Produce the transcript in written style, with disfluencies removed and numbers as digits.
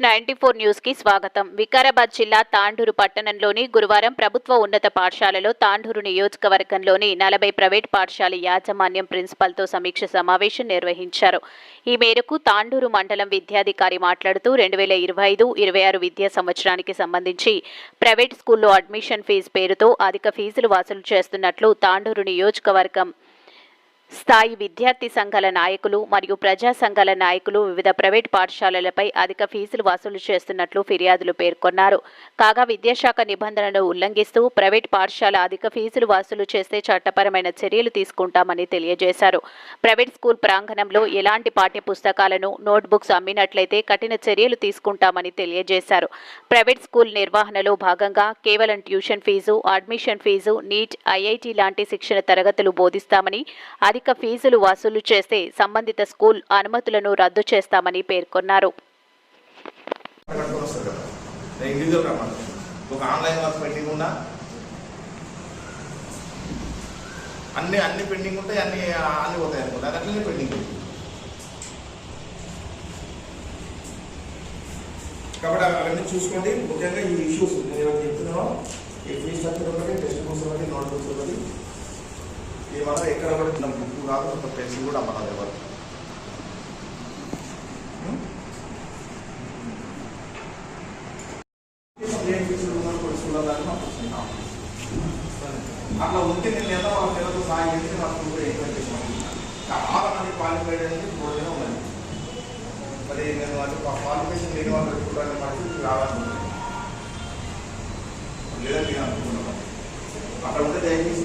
94 news కి స్వాగతం. వికారాబాద్ జిల్లా తాండూరు పట్టణంలోని గురువారం ప్రభుత్వ ఉన్నత పాఠశాలలో తాండూరు నియోజకవర్గంలోని 40 ప్రైవేట్ పాఠశాల యాజమాన్యం ప్రిన్సిపల్తో సమీక్ష సమావేశం నిర్వహించారు. ఈ మేరకు తాండూరు మండలం విద్యాధికారి మాట్లాడుతూ 2025-26 విద్యా సంవత్సరానికి సంబంధించి ప్రైవేట్ స్కూల్లో అడ్మిషన్ ఫీజు పేరుతో అధిక ఫీజులు వసూలు చేస్తున్నట్లు తాండూరు నియోజకవర్గం స్థాయి విద్యార్థి సంఘాల నాయకులు మరియు ప్రజా సంఘాల నాయకులు వివిధ ప్రైవేట్ పాఠశాలలపై అధిక ఫీజులు వసూలు చేస్తున్నట్లు ఫిర్యాదులు పేర్కొన్నారు. కాగా విద్యాశాఖ నిబంధనలను ఉల్లంఘిస్తూ ప్రైవేట్ పాఠశాల అధిక ఫీజులు వసూలు చేస్తే చట్టపరమైన చర్యలు తీసుకుంటామని తెలియజేశారు. ప్రైవేట్ స్కూల్ ప్రాంగణంలో ఎలాంటి పాఠ్య పుస్తకాలను, నోట్బుక్స్ అమ్మినట్లయితే కఠిన చర్యలు తీసుకుంటామని తెలియజేశారు. ప్రైవేట్ స్కూల్ నిర్వహణలో భాగంగా కేవలం tuition fees, admission fees, NEET, IIT లాంటి శిక్షణ తరగతులు బోధిస్తామని, అధిక ఫీజులు వసూలు చేస్తే సంబంధిత స్కూల్ అనుమతులను రద్దు చేస్తామని పేర్కొన్నారు. అన్ని పెండింగ్ ఉంటాయి, అన్ని పోతాయి అనుకుంటా, అట్లనే పెండింగ్ కాబట్టి అవన్నీ చూసుకోండి. ముఖ్యంగా ఈ ఇష్యూస్ నేను ఏమైనా చెప్తున్నానో ఈ ఫీజ్ స్ట్రక్చర్ ఒకటి, టెక్స్ట్ బుక్స్ ఒకటి, నోట్ బుక్స్ ఒకటి, ఏమన్నా ఎక్కడ కూడా చిన్న బుక్ కాదు, ఒక పెన్సిల్ కూడా అమ్మన్నారు ఎవరు. అట్లా ఉంటే నేను ఏదో వాళ్ళ పిల్లలు సాయం చేసి నా స్కూల్ కూడా ఎంకరేజ్ చేసాను. చాలా మంది క్వాలిఫైడ్ అనేది చూడనే ఉన్నది. మరి నేను అది క్వాలిఫికేషన్ లేని వాళ్ళు పెట్టుకోవడానికి పరిస్థితి రావాలనుకుంటున్నాను, లేదని నేను అనుకుంటున్నాను. అక్కడ ఉంటే దయచేసి